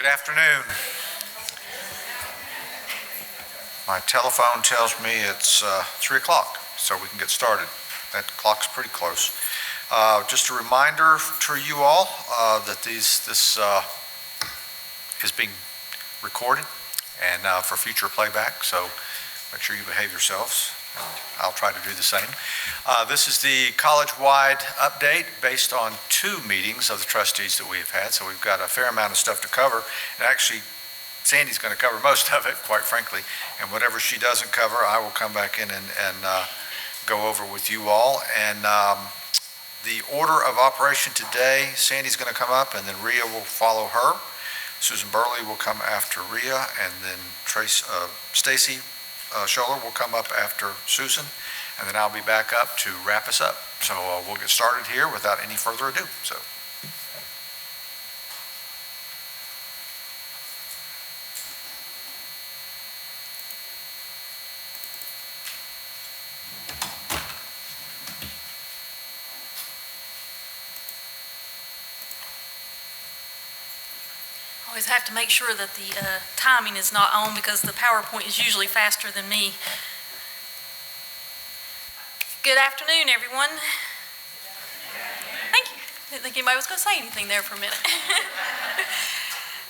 Good afternoon. My telephone tells me it's 3 o'clock, so we can get started. That clock's pretty close. Just a reminder to you all that this is being recorded and for future playback, so make sure you behave yourselves. I'll try to do the same. This is the college-wide update based on 2 meetings of the trustees that we have had, so we've got a fair amount of stuff to cover. And actually, Sandy's going to cover most of it, quite frankly, and whatever she doesn't cover, I will come back in and go over with you all. And the order of operation today, Sandy's going to come up, and then Rhea will follow her. Susan Burley will come after Rhea, and then Stacy Scholler will come up after Susan, and then I'll be back up to wrap us up. So we'll get started here without any further ado. So. Always have to make sure that the timing is not on because the PowerPoint is usually faster than me. Good afternoon, everyone. Thank you. Didn't think anybody was going to say anything there for a minute.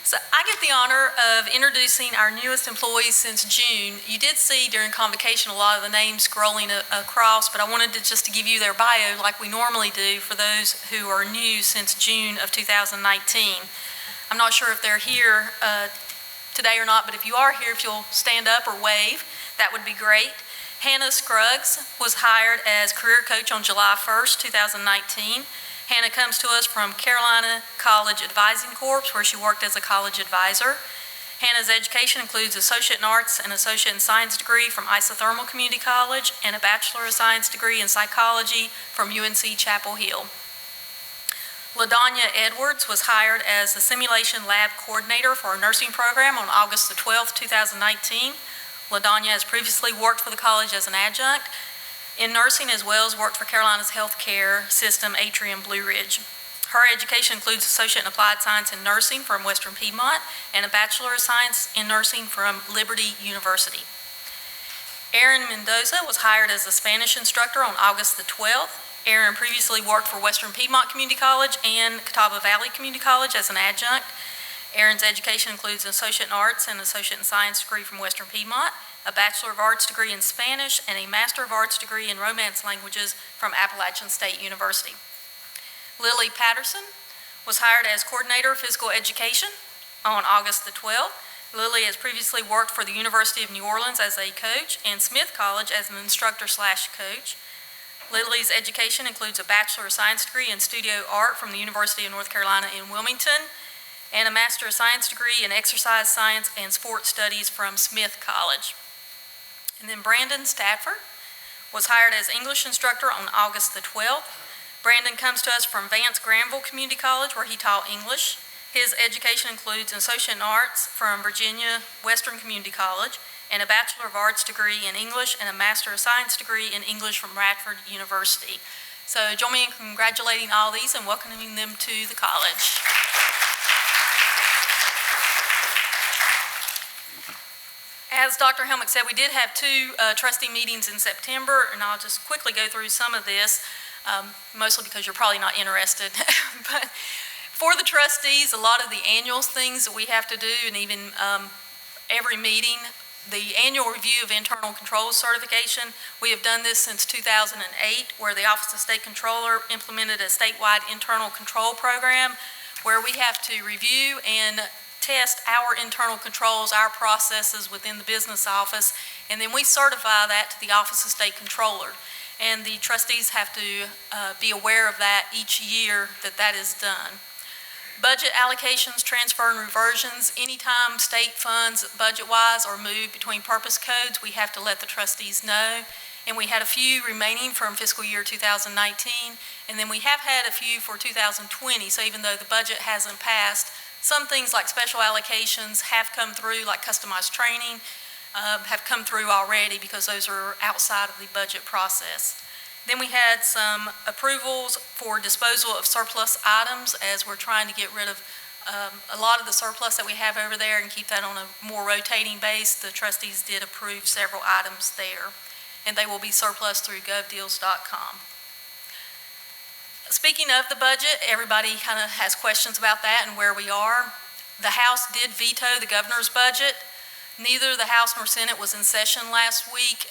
So I get the honor of introducing our newest employees since June. You did see during convocation a lot of the names scrolling across, but I wanted to give you their bio like we normally do for those who are new since June of 2019. I'm not sure if they're here today or not, but if you are here, if you'll stand up or wave, that would be great. Hannah Scruggs was hired as career coach on July 1st, 2019. Hannah comes to us from Carolina College Advising Corps, where she worked as a college advisor. Hannah's education includes Associate in Arts and Associate in Science degree from Isothermal Community College and a Bachelor of Science degree in Psychology from UNC Chapel Hill. LaDonya Edwards was hired as the Simulation Lab Coordinator for our nursing program on August the 12th, 2019. LaDonya has previously worked for the college as an adjunct in nursing as well as worked for Carolina's healthcare system, Atrium Blue Ridge. Her education includes Associate in Applied Science in Nursing from Western Piedmont and a Bachelor of Science in Nursing from Liberty University. Erin Mendoza was hired as a Spanish instructor on August the 12th. Erin previously worked for Western Piedmont Community College and Catawba Valley Community College as an adjunct. Erin's education includes an Associate in Arts and Associate in Science degree from Western Piedmont, a Bachelor of Arts degree in Spanish, and a Master of Arts degree in Romance Languages from Appalachian State University. Lily Patterson was hired as Coordinator of Physical Education on August the 12th. Lily has previously worked for the University of New Orleans as a coach and Smith College as an instructor/coach. Lily's education includes a Bachelor of Science degree in Studio Art from the University of North Carolina in Wilmington and a Master of Science degree in Exercise Science and Sport Studies from Smith College. And then Brandon Stafford was hired as English instructor on August the 12th. Brandon comes to us from Vance Granville Community College where he taught English. His education includes an Associate in Arts from Virginia Western Community College and a Bachelor of Arts degree in English and a Master of Science degree in English from Radford University. So join me in congratulating all these and welcoming them to the college. As Dr. Helmick said, we did have 2 trustee meetings in September, and I'll just quickly go through some of this, mostly because you're probably not interested. But for the trustees, a lot of the annual things that we have to do, and even every meeting, the annual review of internal controls certification, we have done this since 2008, where the Office of State Controller implemented a statewide internal control program where we have to review and test our internal controls, our processes within the business office, and then we certify that to the Office of State Controller. And the trustees have to be aware of that each year that is done. Budget allocations, transfer, and reversions. Anytime state funds, budget-wise, are moved between purpose codes, we have to let the trustees know. And we had a few remaining from fiscal year 2019, and then we have had a few for 2020. So even though the budget hasn't passed, some things like special allocations have come through, like customized training, have come through already because those are outside of the budget process. Then we had some approvals for disposal of surplus items as we're trying to get rid of a lot of the surplus that we have over there and keep that on a more rotating base. The trustees did approve several items there, and they will be surplus through govdeals.com. Speaking of the budget, everybody kind of has questions about that and where we are. The House did veto the governor's budget. Neither the House nor Senate was in session last week,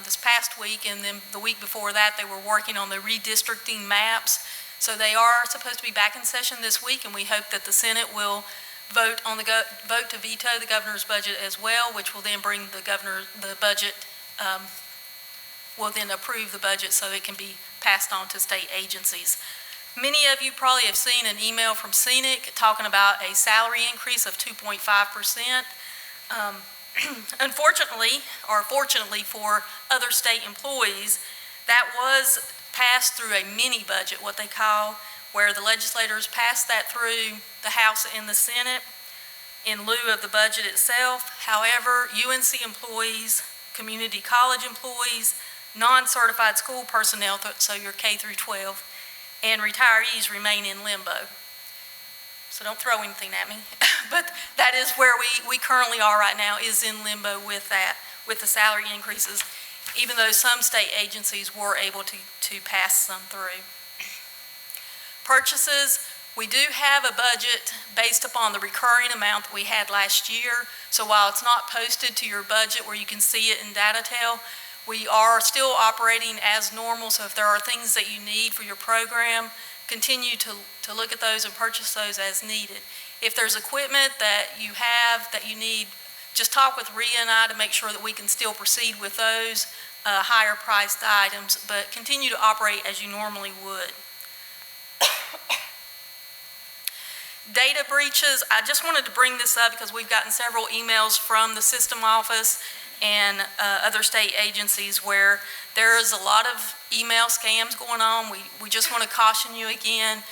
this past week, and then the week before that they were working on the redistricting maps. So they are supposed to be back in session this week, and we hope that the Senate will vote on vote to veto the governor's budget as well, which will then bring the budget, will then approve the budget so it can be passed on to state agencies. Many of you probably have seen an email from Scenic talking about a salary increase of 2.5%. Unfortunately, or fortunately for other state employees, that was passed through a mini budget, what they call, where the legislators passed that through the House and the Senate in lieu of the budget itself. However, UNC employees, community college employees, non-certified school personnel, so your K through 12, and retirees remain in limbo. So don't throw anything at me, but that is where we currently are right now, is in limbo with that, with the salary increases, even though some state agencies were able to pass some through. Purchases, we do have a budget based upon the recurring amount that we had last year. So while it's not posted to your budget where you can see it in DataTel, we are still operating as normal. So if there are things that you need for your program, continue to look at those and purchase those as needed. If there's equipment that you have that you need, just talk with Rhea and I to make sure that we can still proceed with those higher priced items, but continue to operate as you normally would. Data breaches, I just wanted to bring this up because we've gotten several emails from the system office and other state agencies where there is a lot of email scams going on. We just want to caution you again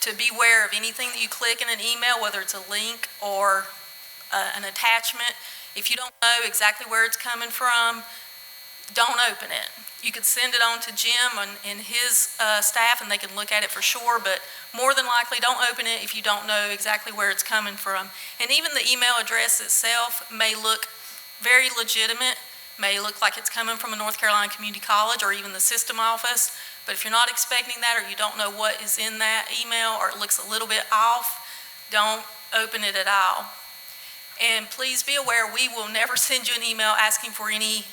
to beware of anything that you click in an email, whether it's a link or an attachment. If you don't know exactly where it's coming from, don't open it. You could send it on to Jim and his staff and they can look at it for sure, but more than likely don't open it if you don't know exactly where it's coming from. And even the email address itself may look very legitimate, may look like it's coming from a North Carolina community college or even the system office, but if you're not expecting that or you don't know what is in that email or it looks a little bit off, don't open it at all. And please be aware, we will never send you an email asking for any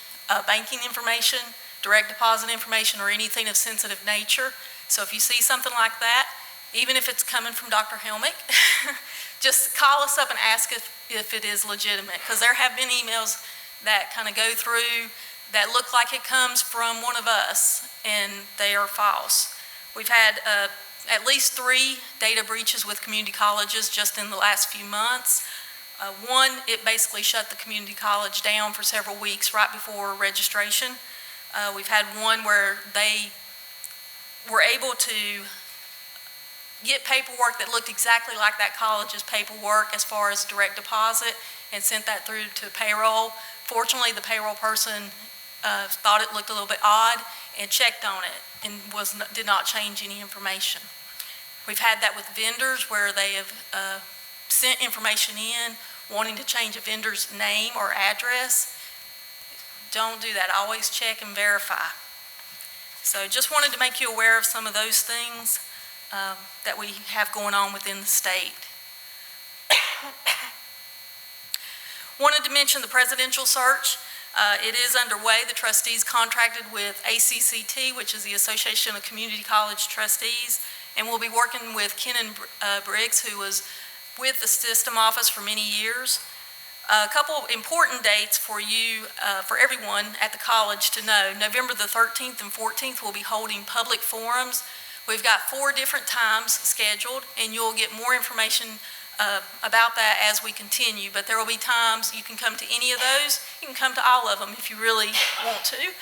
banking information, direct deposit information, or anything of sensitive nature. So if you see something like that, even if it's coming from Dr. Helmick, just call us up and ask if it is legitimate, because there have been emails that kind of go through that look like it comes from one of us, and they are false. We've had at least 3 data breaches with community colleges just in the last few months. One, it basically shut the community college down for several weeks right before registration. We've had one where they were able to get paperwork that looked exactly like that college's paperwork as far as direct deposit and sent that through to payroll. Fortunately, the payroll person thought it looked a little bit odd and checked on it and did not change any information. We've had that with vendors where they have sent information in wanting to change a vendor's name or address. Don't do that. Always check and verify. So just wanted to make you aware of some of those things that we have going on within the state. Wanted to mention the presidential search. It is underway. The trustees contracted with ACCT, which is the Association of Community College Trustees, and we'll be working with Kenan Briggs, who was with the system office for many years. A couple of important dates for you, for everyone at the college to know. November the 13th and 14th, we'll be holding public forums. We've got 4 different times scheduled, and you'll get more information about that as we continue, but there will be times you can come to any of those. You can come to all of them if you really want to.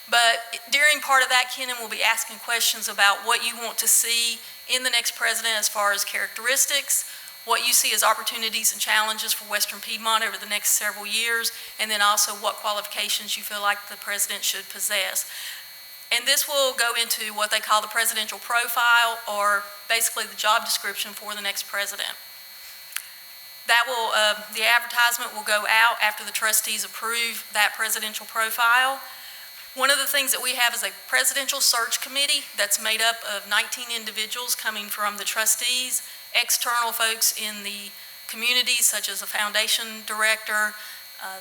But during part of that, Kenan will be asking questions about what you want to see in the next president as far as characteristics, what you see as opportunities and challenges for Western Piedmont over the next several years, and then also what qualifications you feel like the president should possess. And this will go into what they call the presidential profile, or basically the job description for the next president. The advertisement will go out after the trustees approve that presidential profile. One of the things that we have is a presidential search committee that's made up of 19 individuals coming from the trustees, external folks in the community, such as a foundation director,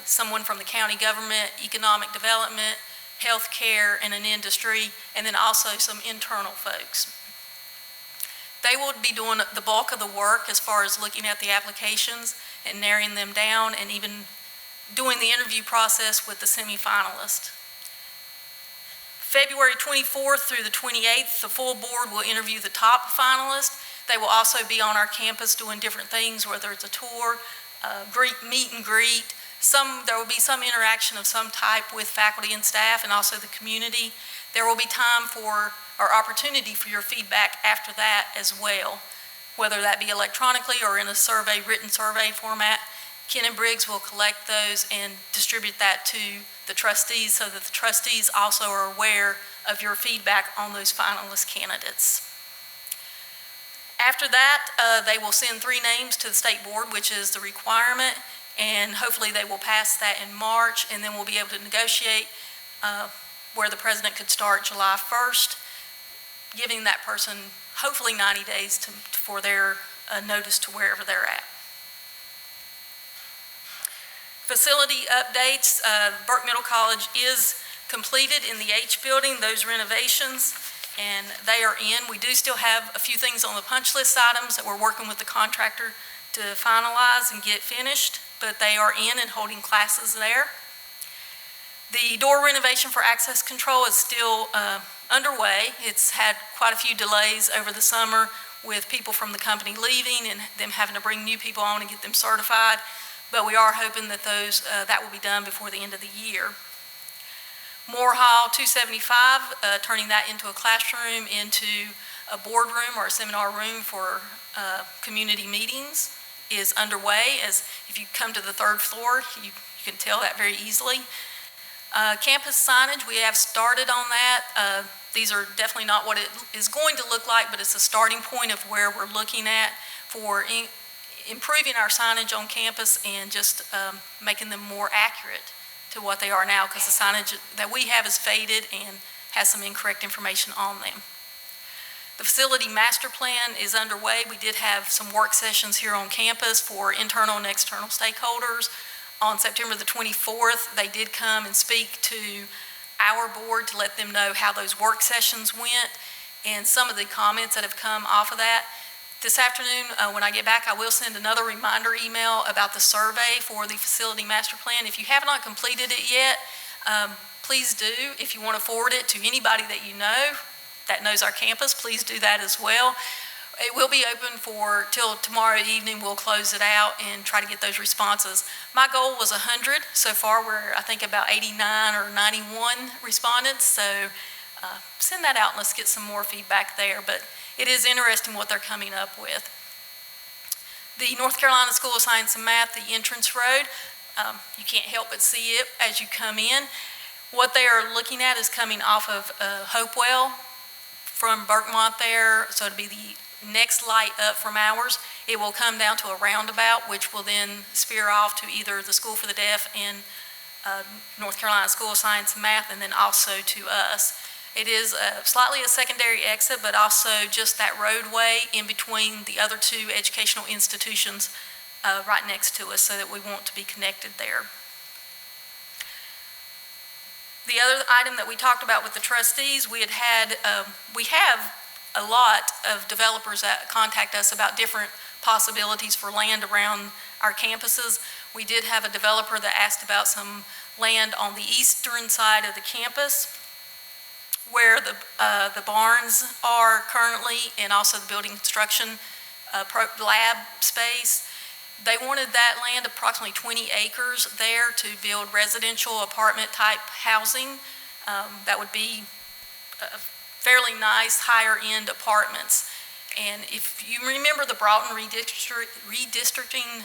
someone from the county government, economic development, healthcare, and an industry, and then also some internal folks. They will be doing the bulk of the work as far as looking at the applications and narrowing them down and even doing the interview process with the semifinalists. February 24th through the 28th, the full board will interview the top finalists. They will also be on our campus doing different things, whether it's a tour, meet and greet. There will be some interaction of some type with faculty and staff and also the community. There will be time for or opportunity for your feedback after that as well, whether that be electronically or in a written survey format. Ken and Briggs will collect those and distribute that to the trustees so that the trustees also are aware of your feedback on those finalist candidates. After that, they will send 3 names to the state board, which is the requirement, and hopefully they will pass that in March, and then we'll be able to negotiate where the president could start July 1st, giving that person hopefully 90 days for their notice to wherever they're at. Facility updates, Burke Middle College is completed in the H building, those renovations, and they are in. We do still have a few things on the punch list items that we're working with the contractor to finalize and get finished, but they are in and holding classes there. The door renovation for access control is still underway. It's had quite a few delays over the summer with people from the company leaving and them having to bring new people on and get them certified, but we are hoping that that will be done before the end of the year. Moore Hall 275, turning that into a classroom, into a boardroom or a seminar room for community meetings, is underway. As if you come to the 3rd floor, you can tell that very easily. Campus signage, we have started on that. These are definitely not what it is going to look like, but it's a starting point of where we're looking at for improving our signage on campus and just making them more accurate to what they are now, because the signage that we have is faded and has some incorrect information on them. The facility master plan is underway. We did have some work sessions here on campus for internal and external stakeholders. On September the 24th, they did come and speak to our board to let them know how those work sessions went and some of the comments that have come off of that. This afternoon, when I get back, I will send another reminder email about the survey for the facility master plan. If you have not completed it yet, please do. If you want to forward it to anybody that you know that knows our campus, please do that as well. It will be open till tomorrow evening. We'll close it out and try to get those responses. My goal was 100. So far, we're, I think, about 89 or 91 respondents. So send that out and let's get some more feedback there. But it is interesting what they're coming up with. The North Carolina School of Science and Math, the entrance road, you can't help but see it as you come in. What they are looking at is coming off of Hopewell from Berkmont there, so it'll be the next light up from ours. It will come down to a roundabout, which will then spear off to either the School for the Deaf and North Carolina School of Science and Math, and then also to us. It is slightly a secondary exit, but also just that roadway in between the other 2 educational institutions right next to us, so that we want to be connected there. The other item that we talked about with the trustees, we have a lot of developers that contact us about different possibilities for land around our campuses. We did have a developer that asked about some land on the eastern side of the campus where the barns are currently, and also the building construction lab space. They wanted that land, approximately 20 acres there, to build residential apartment type housing. That would be fairly nice higher end apartments. And if you remember the Broughton redistricting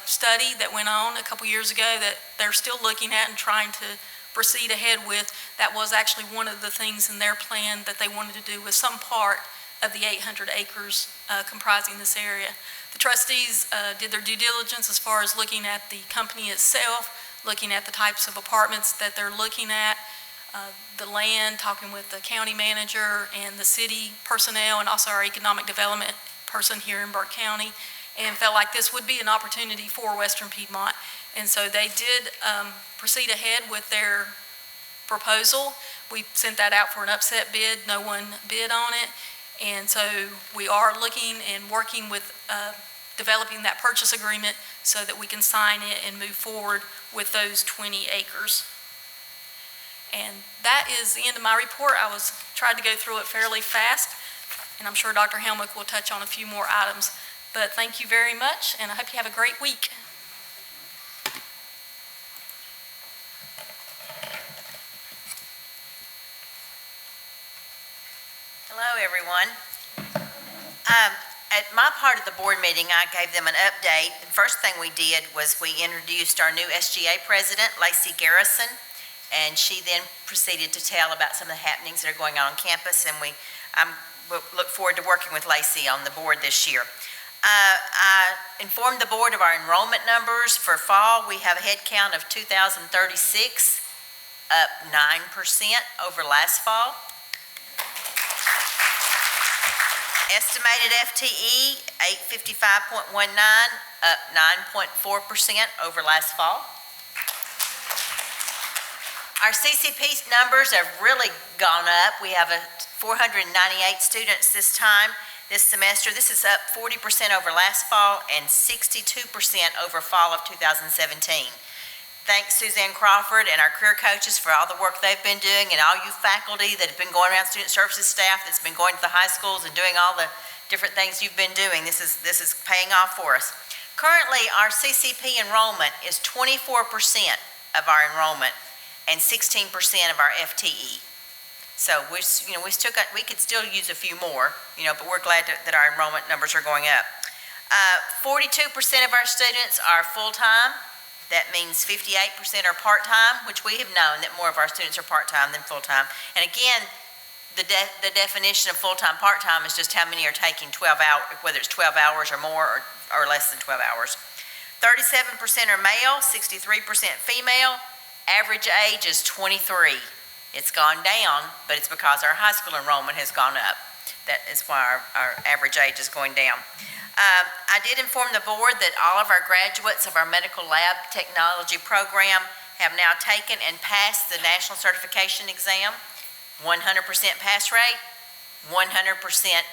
study that went on a couple years ago that they're still looking at and trying to proceed ahead with, that was actually one of the things in their plan that they wanted to do with some part of the 800 acres comprising this area. The trustees did their due diligence as far as looking at the company itself, looking at the types of apartments that they're looking at, the land, talking with the county manager and the city personnel, and also our economic development person here in Burke County, and felt like this would be an opportunity for Western Piedmont. And so they did proceed ahead with their proposal. We sent that out for an upset bid. No one bid on it. And so we are looking and working with developing that purchase agreement so that we can sign it and move forward with those 20 acres. And that is the end of my report. I tried to go through it fairly fast, and I'm sure Dr. Helmuth will touch on a few more items. But thank you very much, and I hope you have a great week. Hello, everyone. At my part of the board meeting, I gave them an update. The first thing we did was we introduced our new SGA president, Lacey Garrison, and she then proceeded to tell about some of the happenings that are going on campus, and we look forward to working with Lacey on the board this year. I informed the board of our enrollment numbers for fall. We have a head count of 2,036, up 9% over last fall. Estimated FTE, 855.19, up 9.4% over last fall. Our CCP numbers have really gone up. We have 498 students this semester. This is up 40% over last fall and 62% over fall of 2017. Thanks Suzanne Crawford and our career coaches for all the work they've been doing, and all you faculty that have been going around, student services staff that's been going to the high schools and doing all the different things you've been doing. This is paying off for us. Currently, our CCP enrollment is 24% of our enrollment and 16% of our FTE. So we could still use a few more, but we're glad that our enrollment numbers are going up. 42% of our students are full-time. That means 58% are part-time, which we have known that more of our students are part-time than full-time. And again, the definition of full-time, part-time is just how many are taking 12 hours, whether it's 12 hours or more or less than 12 hours. 37% are male, 63% female. Average age is 23. It's gone down, but it's because our high school enrollment has gone up. That is why our average age is going down. I did inform the board that all of our graduates of our medical lab technology program have now taken and passed the national certification exam. 100% pass rate, 100%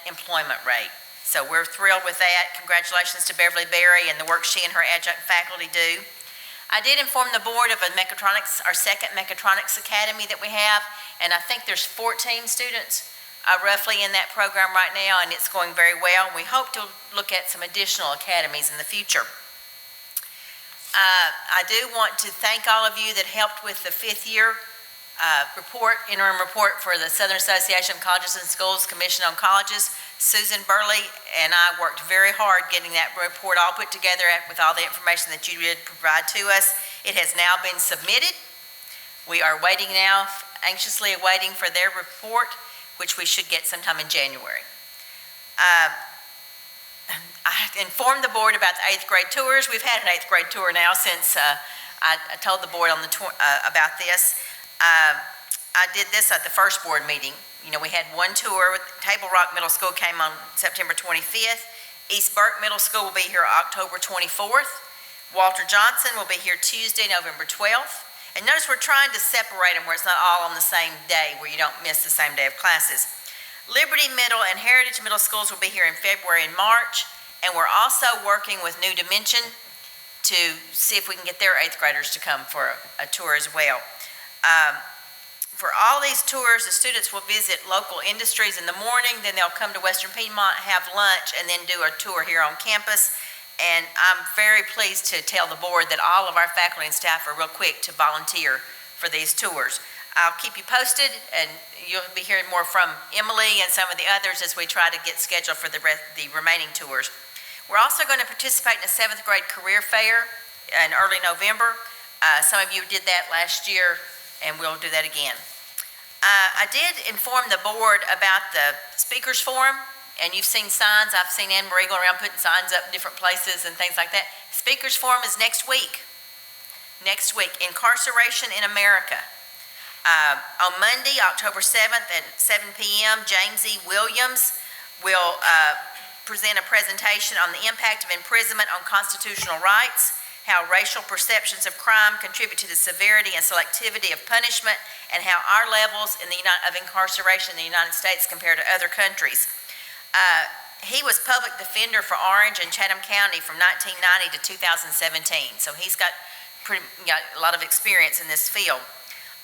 employment rate. So we're thrilled with that. Congratulations to Beverly Berry and the work she and her adjunct faculty do. I did inform the board of our second mechatronics academy that we have, and I think there's 14 students roughly in that program right now, and it's going very well. We hope to look at some additional academies in the future. I do want to thank all of you that helped with the fifth year interim report for the Southern Association of Colleges and Schools Commission on Colleges. Susan Burley and I worked very hard getting that report all put together with all the information that you did provide to us. It has now been submitted. We are waiting now, anxiously awaiting for their report, which we should get sometime in January. I informed the board about the 8th grade tours. We've had an 8th grade tour now since I told the board on the about this. I did this at the first board meeting. We had one tour. Table Rock Middle School came on September 25th. East Burke Middle School will be here October 24th. Walter Johnson will be here Tuesday, November 12th. And notice we're trying to separate them where it's not all on the same day, where you don't miss the same day of classes. Liberty Middle and Heritage Middle Schools will be here in February and March, and we're also working with New Dimension to see if we can get their 8th graders to come for a tour as well. For all these tours, the students will visit local industries in the morning, then they'll come to Western Piedmont, have lunch, and then do a tour here on campus. And I'm very pleased to tell the board that all of our faculty and staff are real quick to volunteer for these tours. I'll keep you posted, and you'll be hearing more from Emily and some of the others as we try to get scheduled for the remaining tours. We're also going to participate in a 7th grade career fair in early November. Some of you did that last year, and we'll do that again. I did inform the board about the speakers forum and you've seen signs. I've seen Anne Marie going around putting signs up in different places and things like that. Speakers Forum is next week. Next week, Incarceration in America. On Monday, October 7th at 7 p.m., James E. Williams will present a presentation on the impact of imprisonment on constitutional rights, how racial perceptions of crime contribute to the severity and selectivity of punishment, and how our levels of incarceration in the United States compare to other countries. He was public defender for Orange and Chatham County from 1990 to 2017, so he's got a lot of experience in this field.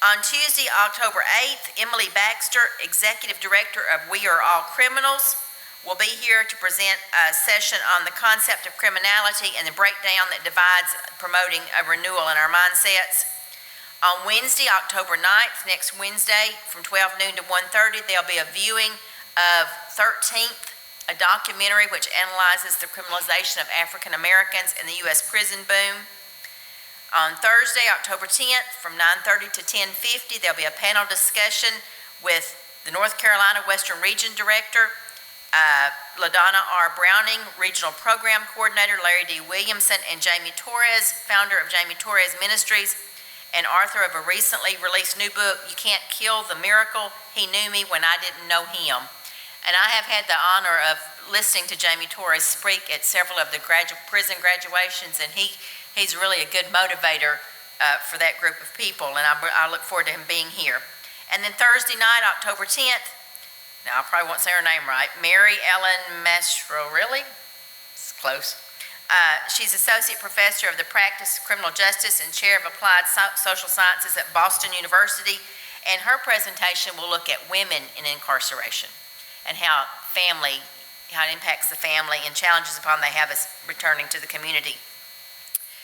On Tuesday, October 8th, Emily Baxter, Executive Director of We Are All Criminals, will be here to present a session on the concept of criminality and the breakdown that divides promoting a renewal in our mindsets. On Wednesday, October 9th, next Wednesday, from 12 noon to 1:30, there'll be a viewing of 13th, a documentary which analyzes the criminalization of African Americans in the U.S. prison boom. On Thursday, October 10th, from 9:30 to 10:50, there'll be a panel discussion with the North Carolina Western Region Director, LaDonna R. Browning, Regional Program Coordinator, Larry D. Williamson, and Jamie Torres, founder of Jamie Torres Ministries, and author of a recently released new book, You Can't Kill the Miracle, He Knew Me When I Didn't Know Him. And I have had the honor of listening to Jamie Torres speak at several of the prison graduations, and he's really a good motivator for that group of people, and I look forward to him being here. And then Thursday night, October 10th, now I probably won't say her name right, Mary Ellen Mastrorilli, it's close. She's Associate Professor of the Practice of Criminal Justice and Chair of Applied Social Sciences at Boston University, and her presentation will look at women in incarceration and how it impacts the family and challenges upon they have as returning to the community.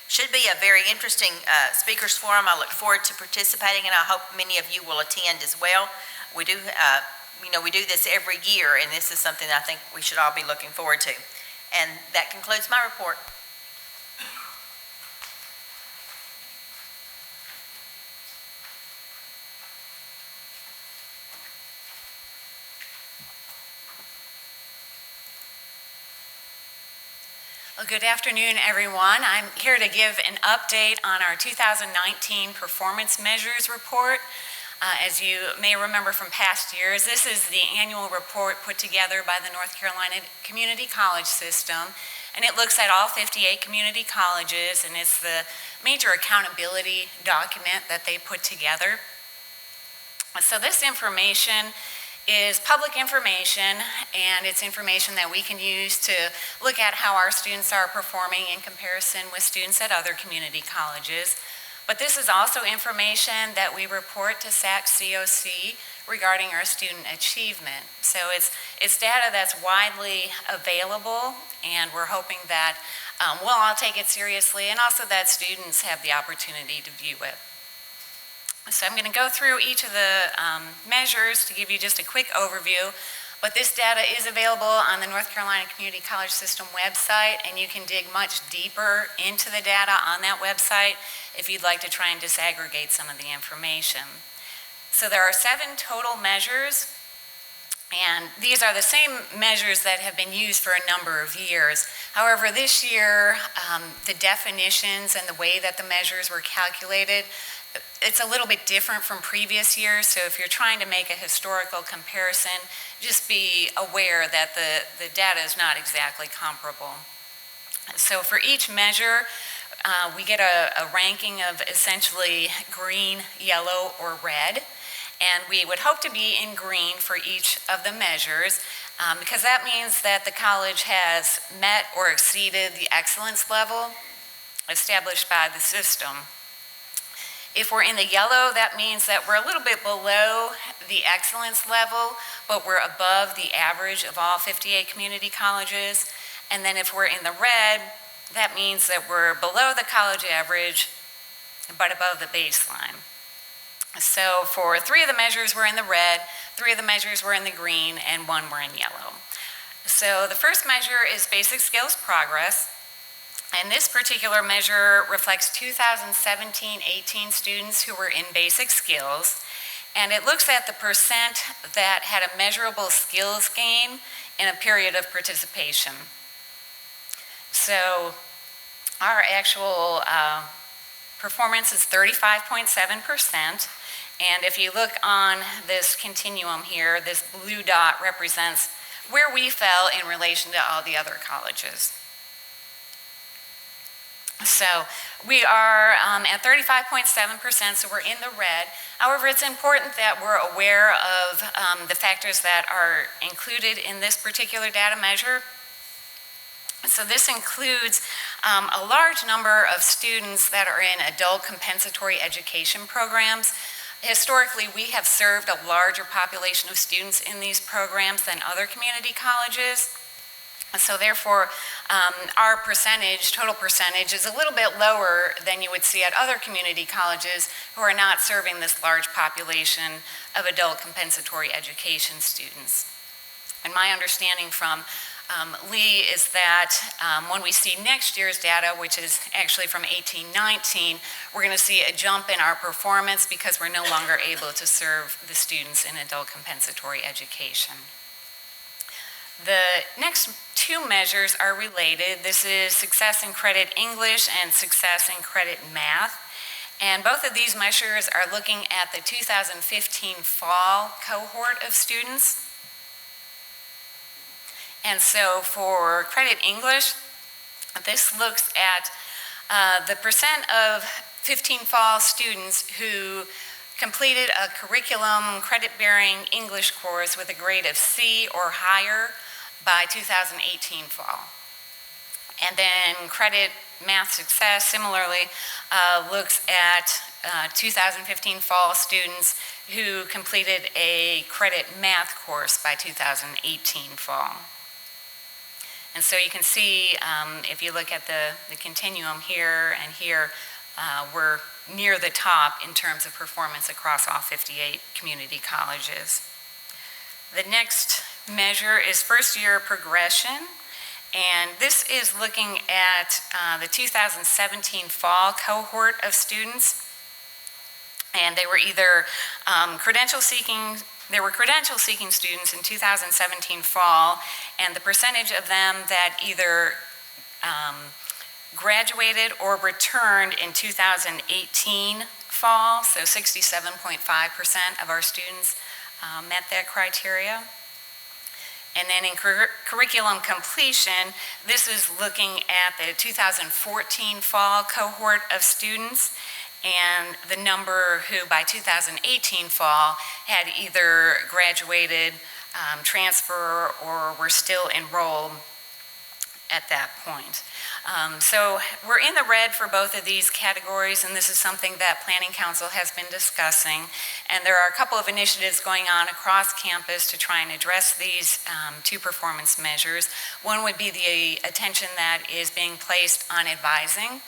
Should be a very interesting speakers forum. I look forward to participating, and I hope many of you will attend as well. We do, we do this every year, and this is something that I think we should all be looking forward to. And that concludes my report. Well, good afternoon, everyone. I'm here to give an update on our 2019 Performance Measures Report. As you may remember from past years, this is the annual report put together by the North Carolina Community College System, and it looks at all 58 community colleges, and it's the major accountability document that they put together. So this information is public information, and it's information that we can use to look at how our students are performing in comparison with students at other community colleges. But this is also information that we report to SAC-COC regarding our student achievement. So it's data that's widely available, and we're hoping that we'll all take it seriously, and also that students have the opportunity to view it. So I'm going to go through each of the measures to give you just a quick overview, but this data is available on the North Carolina Community College System website, and you can dig much deeper into the data on that website if you'd like to try and disaggregate some of the information. So there are 7 total measures, and these are the same measures that have been used for a number of years. However, this year, the definitions and the way that the measures were calculated, it's a little bit different from previous years, so if you're trying to make a historical comparison, just be aware that the data is not exactly comparable. So for each measure, we get a ranking of essentially green, yellow, or red, and we would hope to be in green for each of the measures because that means that the college has met or exceeded the excellence level established by the system. If we're in the yellow, that means that we're a little bit below the excellence level, but we're above the average of all 58 community colleges. And then if we're in the red, that means that we're below the college average, but above the baseline. So for 3 of the measures we're in the red, 3 of the measures were in the green, and 1 were in yellow. So the first measure is basic skills progress. And this particular measure reflects 2017-18 students who were in basic skills, and it looks at the percent that had a measurable skills gain in a period of participation. So our actual performance is 35.7%. And if you look on this continuum here, this blue dot represents where we fell in relation to all the other colleges. So we are at 35.7%, so we're in the red. However, it's important that we're aware of the factors that are included in this particular data measure. So this includes a large number of students that are in adult compensatory education programs. Historically, we have served a larger population of students in these programs than other community colleges. So therefore, our total percentage is a little bit lower than you would see at other community colleges who are not serving this large population of adult compensatory education students. And my understanding from Lee is that when we see next year's data, which is actually from 18-19, we're going to see a jump in our performance because we're no longer able to serve the students in adult compensatory education. The next two measures are related. This is success in credit English and success in credit math. And both of these measures are looking at the 2015 fall cohort of students. And so for credit English, this looks at the percent of 15 fall students who completed a curriculum credit-bearing English course with a grade of C or higher by 2018 fall. And then credit math success similarly looks at 2015 fall students who completed a credit math course by 2018 fall. And so you can see if you look at the continuum here and here, we're near the top in terms of performance across all 58 community colleges. The next measure is first year progression, and this is looking at the 2017 fall cohort of students, and they were either credential seeking students in 2017 fall, and the percentage of them that either graduated or returned in 2018 fall, so 67.5% of our students met that criteria. And then in curriculum completion, this is looking at the 2014 fall cohort of students, and the number who by 2018 fall had either graduated, transfer, or were still enrolled at that point. So we're in the red for both of these categories, and this is something that Planning Council has been discussing. And there are a couple of initiatives going on across campus to try and address these two performance measures. One would be the attention that is being placed on advising,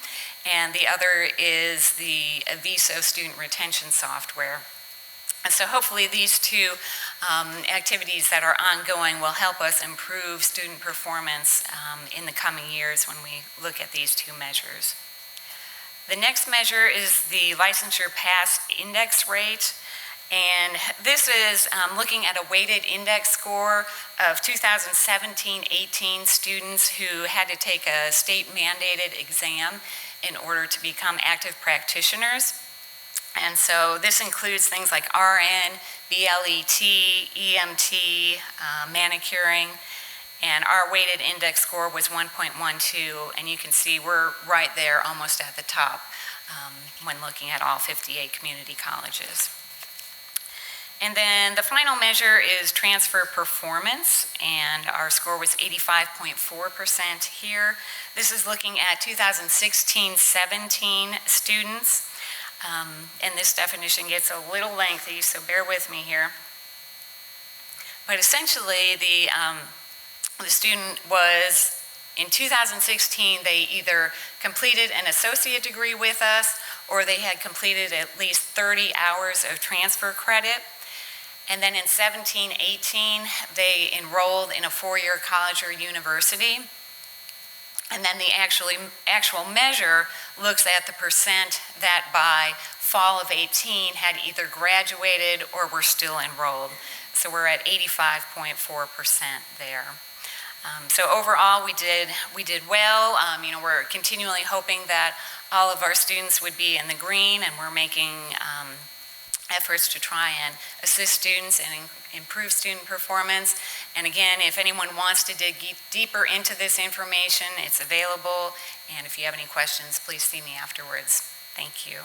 and the other is the Aviso student retention software. And so hopefully these two activities that are ongoing will help us improve student performance in the coming years when we look at these two measures. The next measure is the licensure pass index rate, and this is looking at a weighted index score of 2017-18 students who had to take a state mandated exam in order to become active practitioners. And so this includes things like RN, BLET, EMT, manicuring, and our weighted index score was 1.12, and you can see we're right there almost at the top when looking at all 58 community colleges. And then the final measure is transfer performance, and our score was 85.4% here. This is looking at 2016-17 students. And this definition gets a little lengthy, so bear with me here. But essentially, the student was, in 2016, they either completed an associate degree with us, or they had completed at least 30 hours of transfer credit. And then in 17-18, they enrolled in a four-year college or university. And then the actual measure looks at the percent that by fall of 18 had either graduated or were still enrolled. So we're at 85.4% there. So overall, we did well. We're continually hoping that all of our students would be in the green, and we're making efforts to try and assist students and improve student performance. And again, if anyone wants to dig deeper into this information, it's available. And if you have any questions, please see me afterwards. Thank you.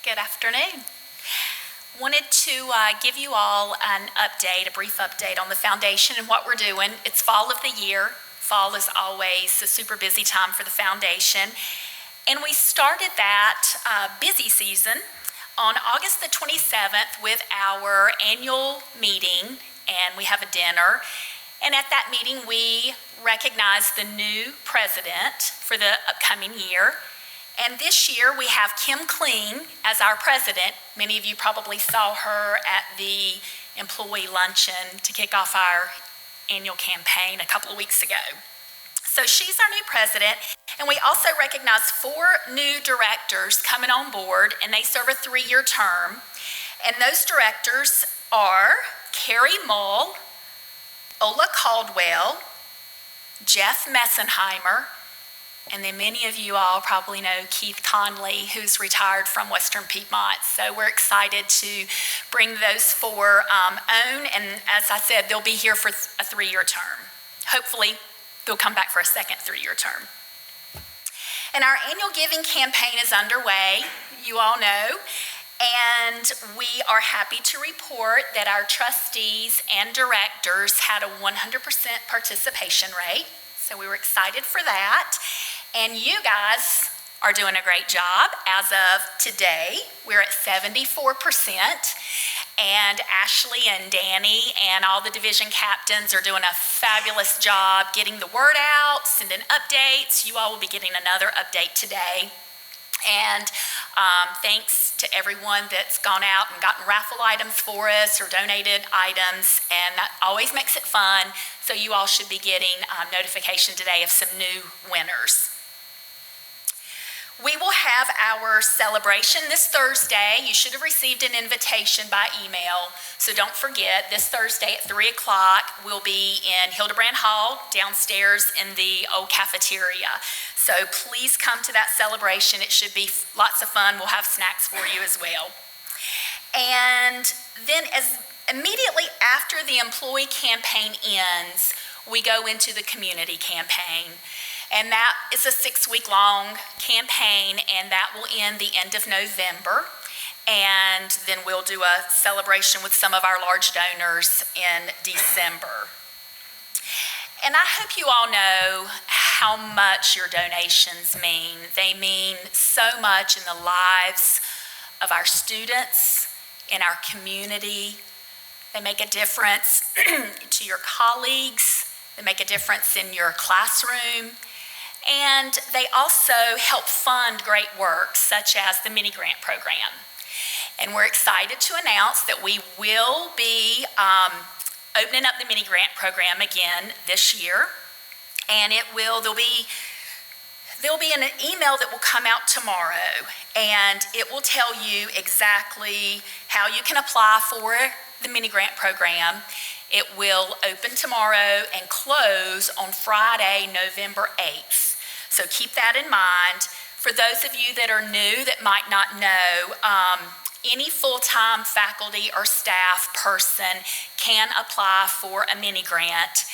Good afternoon. Wanted to give you all an update, a brief update on the foundation and what we're doing. It's fall of the year. Fall is always a super busy time for the foundation. And we started that busy season on August the 27th with our annual meeting, and we have a dinner. And at that meeting, we recognized the new president for the upcoming year. And this year, we have Kim Kling as our president. Many of you probably saw her at the employee luncheon to kick off our annual campaign a couple of weeks ago. So she's our new president, and we also recognize 4 new directors coming on board, and they serve a 3-year term. And those directors are Carrie Mull, Ola Caldwell, Jeff Messenheimer, and then many of you all probably know Keith Conley, who's retired from Western Piedmont. So we're excited to bring those 4 on, and as I said, they'll be here for a 3-year term. Hopefully, they'll come back for a second 3-year term. And our annual giving campaign is underway, you all know, and we are happy to report that our trustees and directors had a 100% participation rate. So we were excited for that. And you guys are doing a great job. As of today, we're at 74%. And Ashley and Danny and all the division captains are doing a fabulous job getting the word out, sending updates. You all will be getting another update today. And thanks to everyone that's gone out and gotten raffle items for us or donated items, and that always makes it fun. So you all should be getting notification today of some new winners. We will have our celebration this Thursday. You should have received an invitation by email, so don't forget, this Thursday at 3 o'clock, we'll be in Hildebrand Hall, downstairs in the old cafeteria. So please come to that celebration. It should be lots of fun. We'll have snacks for you as well. And then immediately after the employee campaign ends, we go into the community campaign. And that is a 6-week-long campaign, and that will end the end of November. And then we'll do a celebration with some of our large donors in December. And I hope you all know how much your donations mean. They mean so much in the lives of our students, in our community. They make a difference to your colleagues. They make a difference in your classroom. And they also help fund great work, such as the mini grant program. And we're excited to announce that we will be opening up the mini grant program again this year. And there'll be an email that will come out tomorrow, and it will tell you exactly how you can apply for the mini grant program. It will open tomorrow and close on Friday, November 8th. So keep that in mind. For those of you that are new that might not know, any full-time faculty or staff person can apply for a mini grant,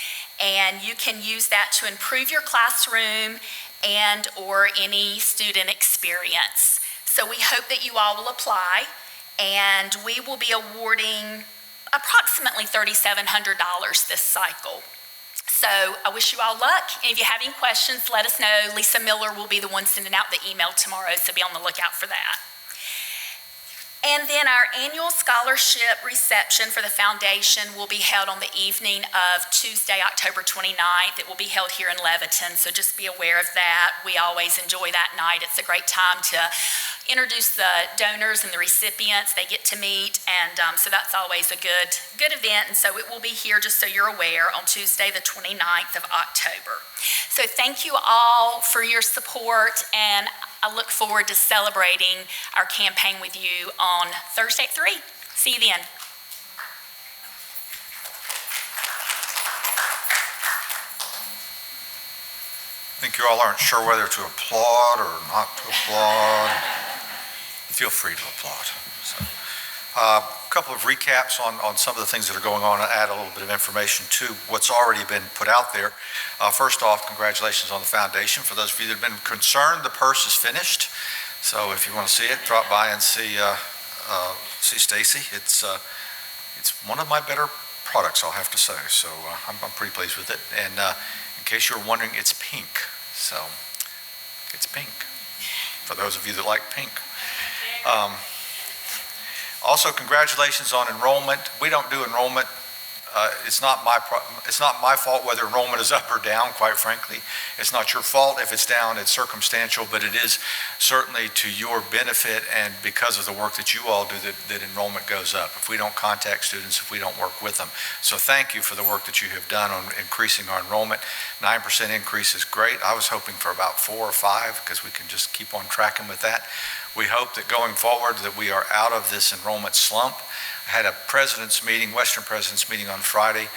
and you can use that to improve your classroom and or any student experience. So we hope that you all will apply, and we will be awarding approximately $3,700 this cycle. So I wish you all luck, and if you have any questions, let us know. Lisa Miller will be the one sending out the email tomorrow, so be on the lookout for that. And then our annual scholarship reception for the foundation will be held on the evening of Tuesday, October 29th. It will be held here in Leviton, so just be aware of that. We always enjoy that night. It's a great time to introduce the donors and the recipients. They get to meet, and so that's always a good event. And so it will be here, just so you're aware, on Tuesday, the 29th of October. So thank you all for your support, and I look forward to celebrating our campaign with you on Thursday at 3. See you then. I think you all aren't sure whether to applaud or not to applaud. Feel free to applaud. So, a couple of recaps on some of the things that are going on, and add a little bit of information to what's already been put out there. First off, congratulations on the foundation. For those of you that have been concerned, the purse is finished. So if you want to see it, drop by and see Stacy. It's one of my better products, I'll have to say. So I'm pretty pleased with it. And in case you're wondering, it's pink. So it's pink, for those of you that like pink. Also, congratulations on enrollment. We don't do enrollment. It's not my fault whether enrollment is up or down, quite frankly. It's not your fault if it's down. It's circumstantial, but it is certainly to your benefit, and because of the work that you all do, that enrollment goes up. If we don't contact students, if we don't work with them. So thank you for the work that you have done on increasing our enrollment. 9% increase is great. I was hoping for about 4 or 5, because we can just keep on tracking with that. We hope that going forward that we are out of this enrollment slump. I had a president's meeting, Western President's meeting on Friday.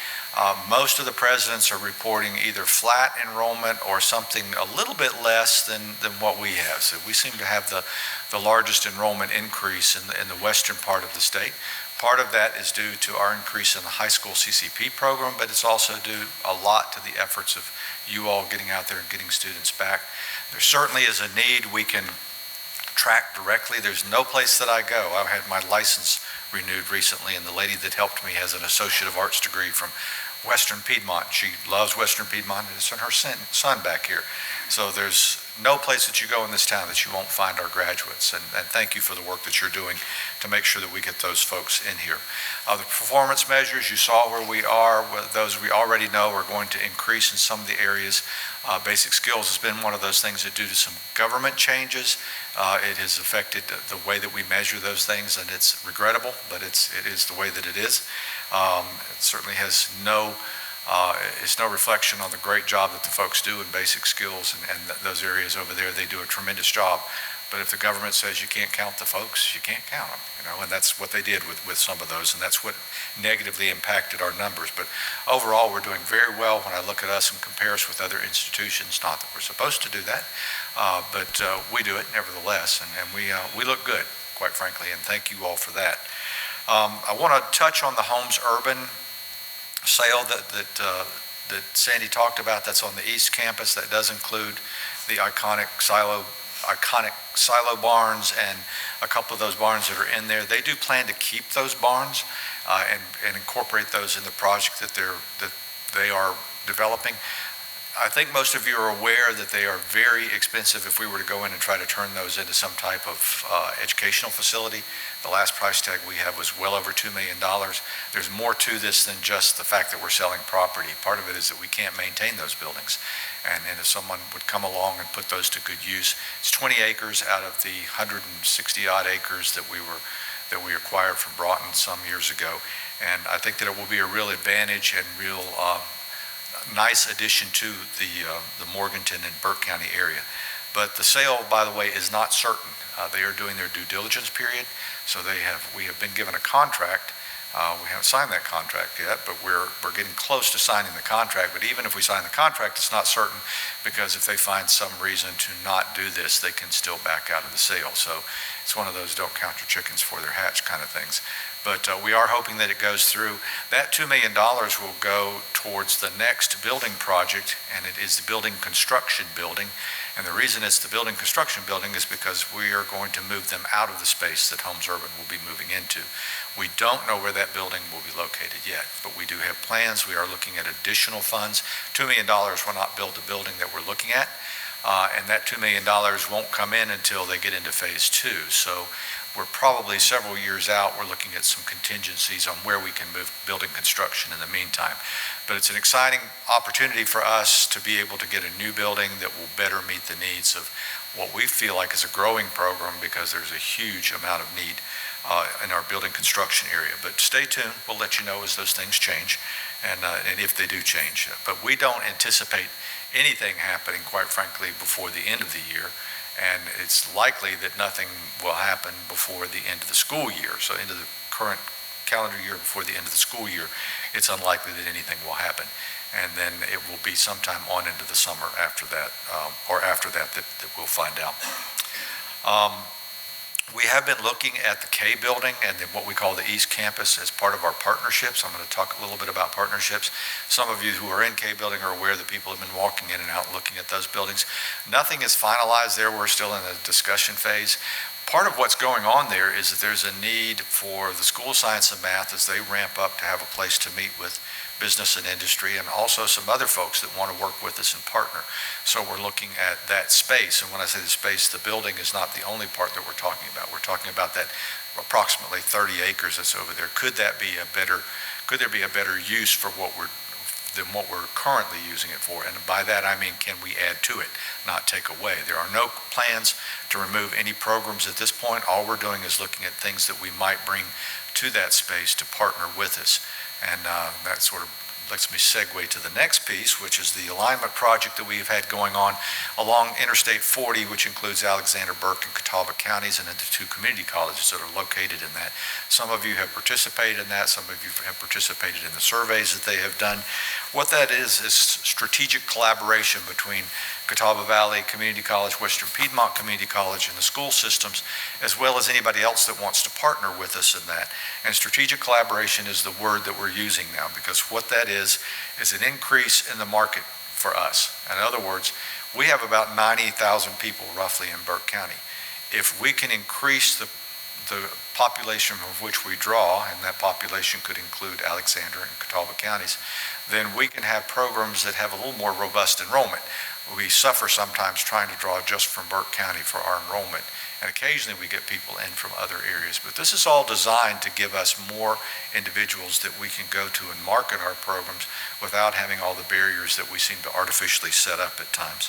Most of the presidents are reporting either flat enrollment or something a little bit less than what we have. So we seem to have the largest enrollment increase in the western part of the state. Part of that is due to our increase in the high school CCP program, but it's also due a lot to the efforts of you all getting out there and getting students back. There certainly is a need. We can track directly. There's no place that I go. I had my license renewed recently, and the lady that helped me has an Associate of Arts degree from Western Piedmont. She loves Western Piedmont, and it's her son back here. So there's no place that you go in this town that you won't find our graduates, and thank you for the work that you're doing to make sure that we get those folks in here. The performance measures, you saw where we are. Those we already know are going to increase in some of the areas. Basic skills has been one of those things that, due to some government changes, it has affected the way that we measure those things, and it's regrettable, but it is the way that it is. It certainly has it's no reflection on the great job that the folks do in basic skills, and those areas over there. They do a tremendous job. But if the government says you can't count the folks, you can't count them, and that's what they did with some of those, and that's what negatively impacted our numbers. But overall, we're doing very well when I look at us and compare us with other institutions. Not that we're supposed to do that, but we do it nevertheless, and we look good, quite frankly, and thank you all for that. I want to touch on the Homes Urban sale that Sandy talked about. That's on the East Campus. That does include the iconic silo barns and a couple of those barns that are in there. They do plan to keep those barns and incorporate those in the project that they are developing. I think most of you are aware that they are very expensive if we were to go in and try to turn those into some type of educational facility. The last price tag we have was well over $2 million. There's more to this than just the fact that we're selling property. Part of it is that we can't maintain those buildings. And if someone would come along and put those to good use, it's 20 acres out of the 160 odd acres that we acquired from Broughton some years ago. And I think that it will be a real advantage and real nice addition to the Morganton and Burke County area. But the sale, by the way, is not certain. They are doing their due diligence period, so we have been given a contract. We haven't signed that contract yet, but we're getting close to signing the contract. But even if we sign the contract, it's not certain, because if they find some reason to not do this, they can still back out of the sale. So it's one of those don't count your chickens before they're hatched kind of things. But we are hoping that it goes through. That $2 million will go towards the next building project, and it is the building construction building. And the reason it's the building construction building is because we are going to move them out of the space that Homes Urban will be moving into. We don't know where that building will be located yet, but we do have plans. We are looking at additional funds. $2 million will not build the building that we're looking at, and that $2 million won't come in until they get into phase 2. So we're probably several years out. We're looking at some contingencies on where we can move building construction in the meantime. But it's an exciting opportunity for us to be able to get a new building that will better meet the needs of what we feel like is a growing program, because there's a huge amount of need in our building construction area. But stay tuned. We'll let you know as those things change, and if they do change. But we don't anticipate anything happening, quite frankly, before the end of the year. And it's likely that nothing will happen before the end of the school year. So into the current calendar year, before the end of the school year, it's unlikely that anything will happen. And then it will be sometime on into the summer after that, that we'll find out. We have been looking at the K building and then what we call the East Campus as part of our partnerships. I'm going to talk a little bit about partnerships. Some of you who are in K building are aware that people have been walking in and out looking at those buildings. Nothing is finalized there. We're still in the discussion phase. Part of what's going on there is that there's a need for the School of Science and Math, as they ramp up, to have a place to meet with business and industry, and also some other folks that want to work with us and partner. So we're looking at that space, and when I say the space, the building is not the only part that we're talking about. We're talking about that approximately 30 acres that's over there. Could there be a better use for than what we're currently using it for? And by that I mean, can we add to it, not take away? There are no plans to remove any programs at this point. All we're doing is looking at things that we might bring to that space to partner with us. And that sort of lets me segue to the next piece, which is the alignment project that we've had going on along Interstate 40, which includes Alexander, Burke, and Catawba counties, and into 2 community colleges that are located in that. Some of you have participated in that. Some of you have participated in the surveys that they have done. What that is strategic collaboration between Catawba Valley Community College, Western Piedmont Community College, and the school systems, as well as anybody else that wants to partner with us in that. And strategic collaboration is the word that we're using now, because what that is an increase in the market for us. In other words, we have about 90,000 people roughly in Burke County. If we can increase the population of which we draw, and that population could include Alexander and Catawba counties, then we can have programs that have a little more robust enrollment. We suffer sometimes trying to draw just from Burke County for our enrollment, and occasionally we get people in from other areas. But this is all designed to give us more individuals that we can go to and market our programs without having all the barriers that we seem to artificially set up at times.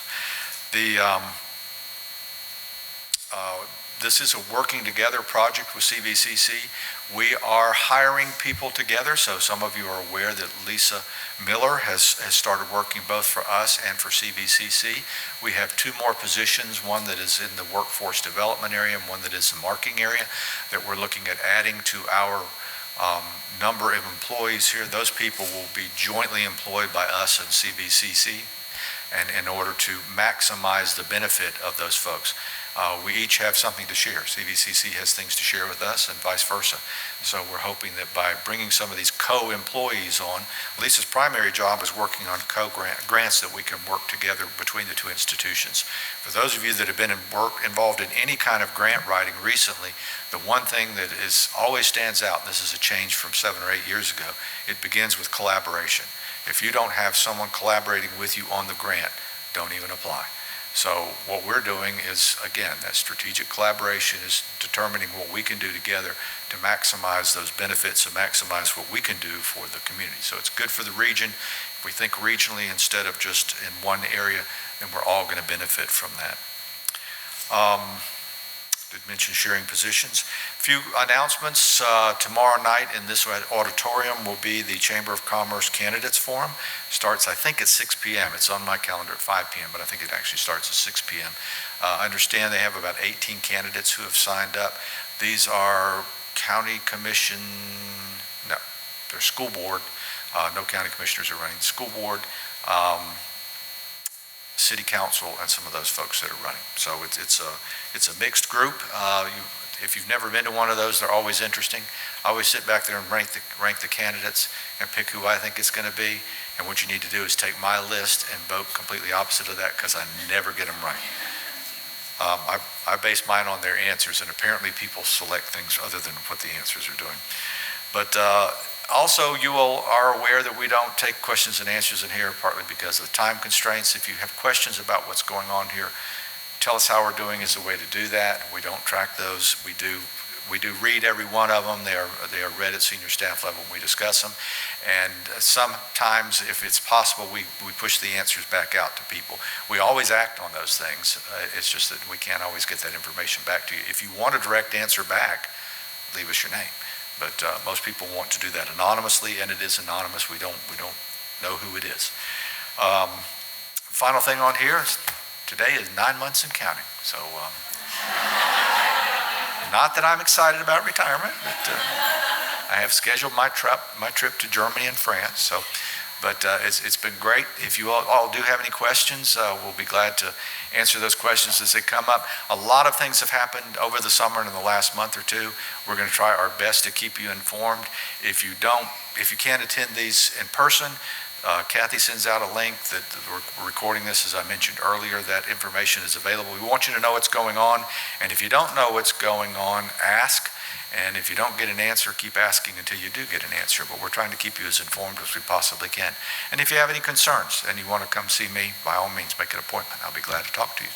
This is a working together project with CVCC. We are hiring people together, so some of you are aware that Lisa Miller has started working both for us and for CVCC. We have 2 more positions, one that is in the workforce development area and one that is the marketing area, that we're looking at adding to our number of employees here. Those people will be jointly employed by us and CVCC, and in order to maximize the benefit of those folks. We each have something to share. CVCC has things to share with us and vice versa. So we're hoping that by bringing some of these co-employees on, Lisa's primary job is working on grants that we can work together between the 2 institutions. For those of you that have been involved in any kind of grant writing recently, the one thing that always stands out, and this is a change from 7 or 8 years ago, it begins with collaboration. If you don't have someone collaborating with you on the grant, don't even apply. So what we're doing is, again, that strategic collaboration is determining what we can do together to maximize those benefits and maximize what we can do for the community. So it's good for the region. If we think regionally instead of just in one area, then we're all going to benefit from that. Did mention sharing positions. A few announcements. Tomorrow night in this auditorium will be the Chamber of Commerce Candidates Forum. Starts, I think, at 6 p.m. It's on my calendar at 5 p.m., but I think it actually starts at 6 p.m. I understand they have about 18 candidates who have signed up. These are county commission, no, they're school board. No county commissioners are running. School board, city council, and some of those folks that are running. So it's a mixed group. If you've never been to one of those, they're always interesting. I always sit back there and rank the candidates and pick who I think it's going to be. And what you need to do is take my list and vote completely opposite of that, because I never get them right. I base mine on their answers, and apparently people select things other than what the answers are doing. But also, you all are aware that we don't take questions and answers in here, partly because of the time constraints. If you have questions about what's going on here, tell us how we're doing is a way to do that. We don't track those. We do We do read every one of them. They are read at senior staff level when we discuss them. And sometimes, if it's possible, we push the answers back out to people. We always act on those things. It's just that we can't always get that information back to you. If you want a direct answer back, leave us your name. But most people want to do that anonymously, and it is anonymous. We don't know who it is. Final thing on here is today is 9 months and counting. So not that I'm excited about retirement, but I have scheduled my trip to Germany and France. So, but it's been great. If you all do have any questions, we'll be glad to answer those questions as they come up. A lot of things have happened over the summer and in the last month or two. We're going to try our best to keep you informed. If you can't attend these in person, Kathy sends out a link that we're recording this, as I mentioned earlier. That information is available. We want you to know what's going on, and if you don't know what's going on, ask. And if you don't get an answer, keep asking until you do get an answer. But we're trying to keep you as informed as we possibly can. And if you have any concerns and you want to come see me, by all means, make an appointment. I'll be glad to talk to you.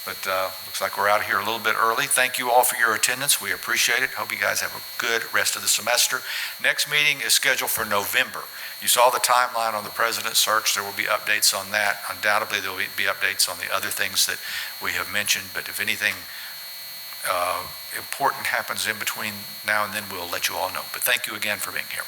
But looks like we're out of here a little bit early. Thank you all for your attendance. We appreciate it. Hope you guys have a good rest of the semester. Next meeting is scheduled for November. You saw the timeline on the president's search. There will be updates on that. Undoubtedly, there will be updates on the other things that we have mentioned. But if anything important happens in between now and then, we'll let you all know. But thank you again for being here.